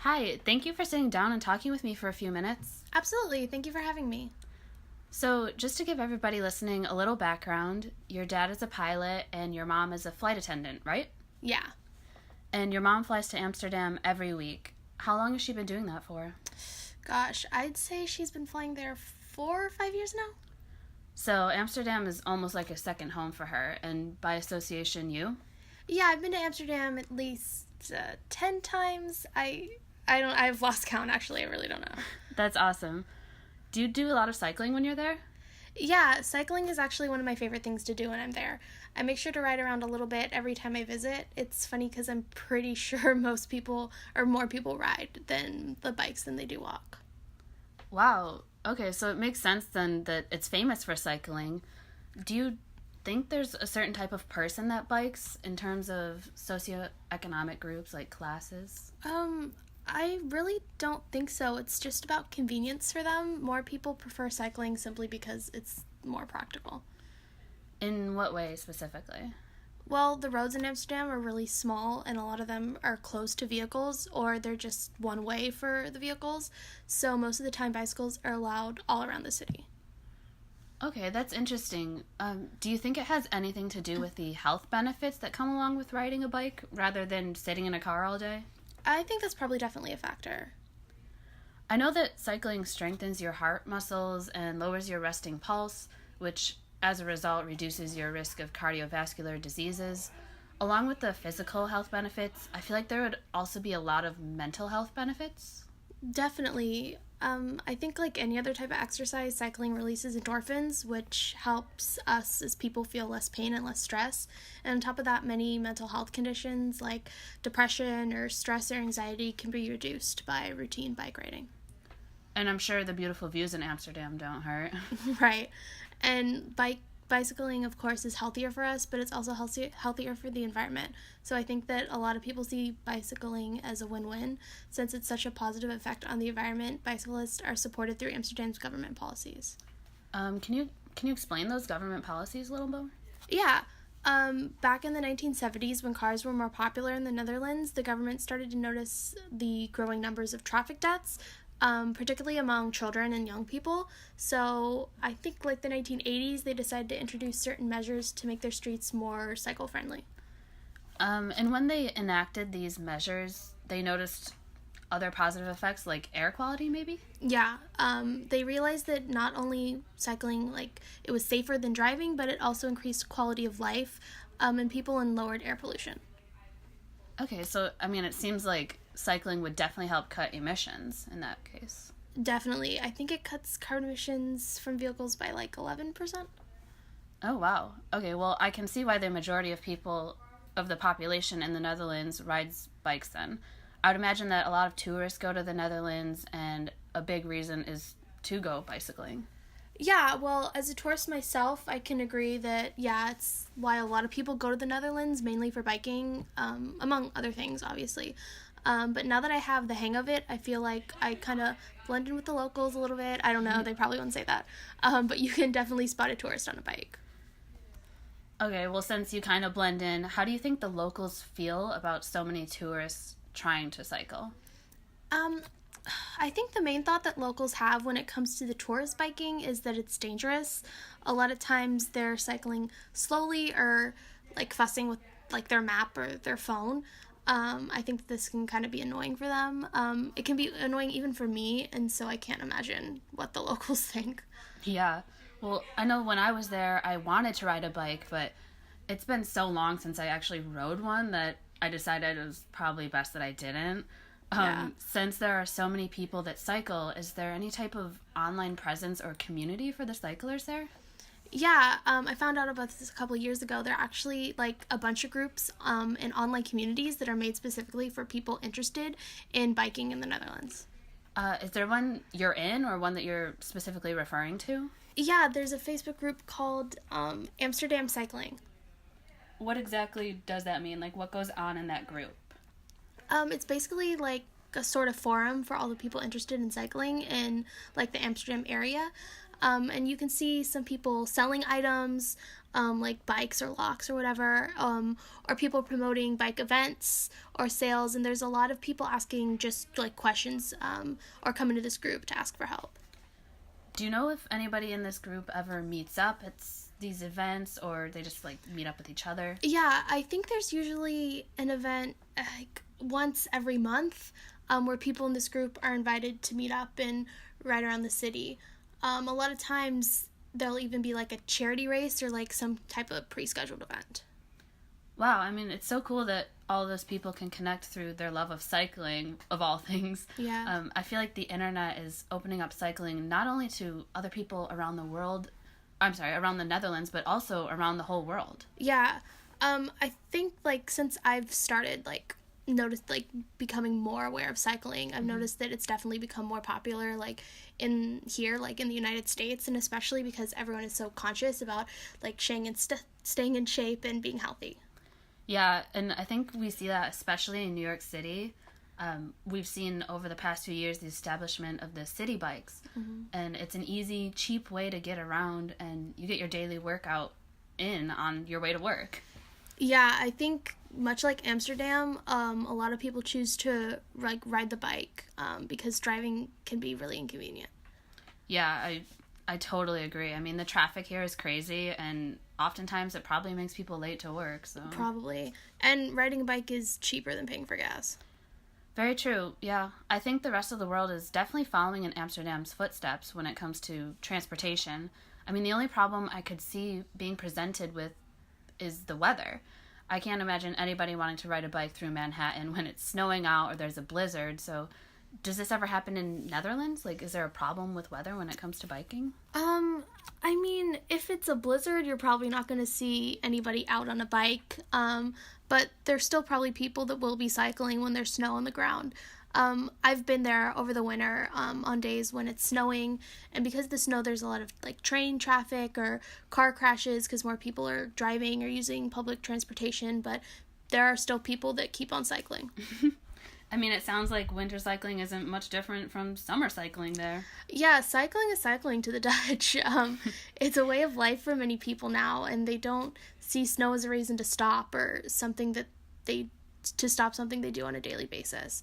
Hi, thank you for sitting down and talking with me for a few minutes. Absolutely. Thank you for having me. So, just to give everybody listening a little background, your dad is a pilot and your mom is a flight attendant, right? Yeah. And your mom flies to Amsterdam every week. How long has she been doing that for? Gosh, I'd say she's been flying there 4 or 5 years now. So, Amsterdam is almost like a second home for her, and by association, you? Yeah, I've been to Amsterdam at least 10 times. I've lost count actually. I really don't know. That's awesome. Do you do a lot of cycling when you're there? Yeah, cycling is actually one of my favorite things to do when I'm there. I make sure to ride around a little bit every time I visit. It's funny because I'm pretty sure most people or more people ride than the bikes than they do walk. Wow. Okay, so it makes sense then that it's famous for cycling. Do you think there's a certain type of person that bikes in terms of socioeconomic groups like classes? I really don't think so. It's just about convenience for them. More people prefer cycling simply because it's more practical. In what way specifically? Well, the roads in Amsterdam are really small and a lot of them are closed to vehicles or they're just one way for the vehicles. So most of the time bicycles are allowed all around the city. Okay, that's interesting. Do you think it has anything to do with the health benefits that come along with riding a bike rather than sitting in a car all day? I think that's probably definitely a factor. I know that cycling strengthens your heart muscles and lowers your resting pulse, which as a result reduces your risk of cardiovascular diseases. Along with the physical health benefits, I feel like there would also be a lot of mental health benefits. Definitely. I think like any other type of exercise, cycling releases endorphins, which helps us as people feel less pain and less stress. And on top of that, many mental health conditions like depression or stress or anxiety can be reduced by routine bike riding. And I'm sure the beautiful views in Amsterdam don't hurt. Right. And bicycling, of course, is healthier for us, but it's also healthier for the environment. So I think that a lot of people see bicycling as a win-win. Since it's such a positive effect on the environment, bicyclists are supported through Amsterdam's government policies. Can you explain those government policies a little more? Yeah. Back in the 1970s, when cars were more popular in the Netherlands, the government started to notice the growing numbers of traffic deaths, particularly among children and young people. So I think like the 1980s, they decided to introduce certain measures to make their streets more cycle-friendly. And when they enacted these measures, they noticed other positive effects like air quality, maybe? Yeah, they realized that not only cycling, like, it was safer than driving, but it also increased quality of life, in people and lowered air pollution. Okay, so, I mean, it seems like cycling would definitely help cut emissions in that case. Definitely. I think it cuts carbon emissions from vehicles by like 11%. Oh, wow. Okay, well, I can see why the majority of people, of the population in the Netherlands, rides bikes then. I would imagine that a lot of tourists go to the Netherlands, and a big reason is to go bicycling. Yeah, well, as a tourist myself, I can agree that, yeah, it's why a lot of people go to the Netherlands, mainly for biking, among other things, obviously. But now that I have the hang of it, I feel like I kind of blend in with the locals a little bit. I don't know, they probably wouldn't say that. But you can definitely spot a tourist on a bike. Okay, well, since you kind of blend in, how do you think the locals feel about so many tourists trying to cycle? Um, I think the main thought that locals have when it comes to the tourist biking is that it's dangerous. A lot of times they're cycling slowly or like fussing with like their map or their phone. I think this can kind of be annoying for them. It can be annoying even for me, and so I can't imagine what the locals think. Yeah. Well, I know when I was there, I wanted to ride a bike, but it's been so long since I actually rode one that I decided it was probably best that I didn't. Yeah. Since there are so many people that cycle, is there any type of online presence or community for the cyclers there? Yeah, I found out about this a couple of years ago. There are actually like a bunch of groups and online communities that are made specifically for people interested in biking in the Netherlands. Is there one you're in or one that you're specifically referring to? Yeah, there's a Facebook group called Amsterdam Cycling. What exactly does that mean? Like, what goes on in that group? It's basically like a sort of forum for all the people interested in cycling in like the Amsterdam area. And you can see some people selling items, like bikes or locks or whatever, or people promoting bike events or sales. And there's a lot of people asking just like questions, or coming to this group to ask for help. Do you know if anybody in this group ever meets up at these events, or they just like meet up with each other? Yeah, I think there's usually an event like once every month, where people in this group are invited to meet up and ride around the city. A lot of times there'll even be like a charity race or like some type of pre-scheduled event. Wow, I mean, it's so cool that all those people can connect through their love of cycling, of all things. Yeah. I feel like the internet is opening up cycling not only to other people around the world, I'm sorry, around the Netherlands, but also around the whole world. Yeah. I think like since I've started like noticed like becoming more aware of cycling, I've noticed that it's definitely become more popular like in here, like in the United States, and especially because everyone is so conscious about like staying in shape and being healthy. Yeah, and I think we see that especially in New York City. We've seen over the past few years the establishment of the city bikes, and it's an easy, cheap way to get around, and you get your daily workout in on your way to work. Yeah, I think much like Amsterdam, a lot of people choose to like ride the bike, because driving can be really inconvenient. Yeah, I totally agree. I mean, the traffic here is crazy, and oftentimes it probably makes people late to work, so. Probably. And riding a bike is cheaper than paying for gas. Very true, yeah. I think the rest of the world is definitely following in Amsterdam's footsteps when it comes to transportation. I mean, the only problem I could see being presented with is the weather. I can't imagine anybody wanting to ride a bike through Manhattan when it's snowing out or there's a blizzard, so does this ever happen in Netherlands? Like, is there a problem with weather when it comes to biking? I mean, if it's a blizzard, you're probably not going to see anybody out on a bike. But there's still probably people that will be cycling when there's snow on the ground. I've been there over the winter, on days when it's snowing, and because of the snow, there's a lot of like train traffic or car crashes because more people are driving or using public transportation. But there are still people that keep on cycling. I mean, it sounds like winter cycling isn't much different from summer cycling there. Yeah, cycling is cycling to the Dutch. It's a way of life for many people now, and they don't see snow as a reason to stop or to stop something they do on a daily basis.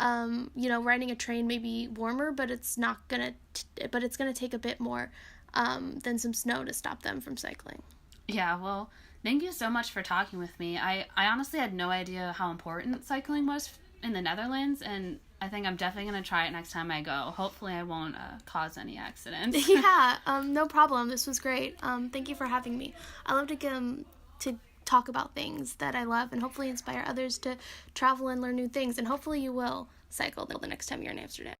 Riding a train may be warmer, but it's gonna take a bit more than some snow to stop them from cycling. Yeah, well, thank you so much for talking with me. I honestly had no idea how important cycling was in the Netherlands, and I think I'm definitely going to try it next time I go. Hopefully I won't cause any accidents. Yeah, no problem. This was great. Thank you for having me. I love to talk about things that I love and hopefully inspire others to travel and learn new things, and hopefully you will cycle the next time you're in Amsterdam.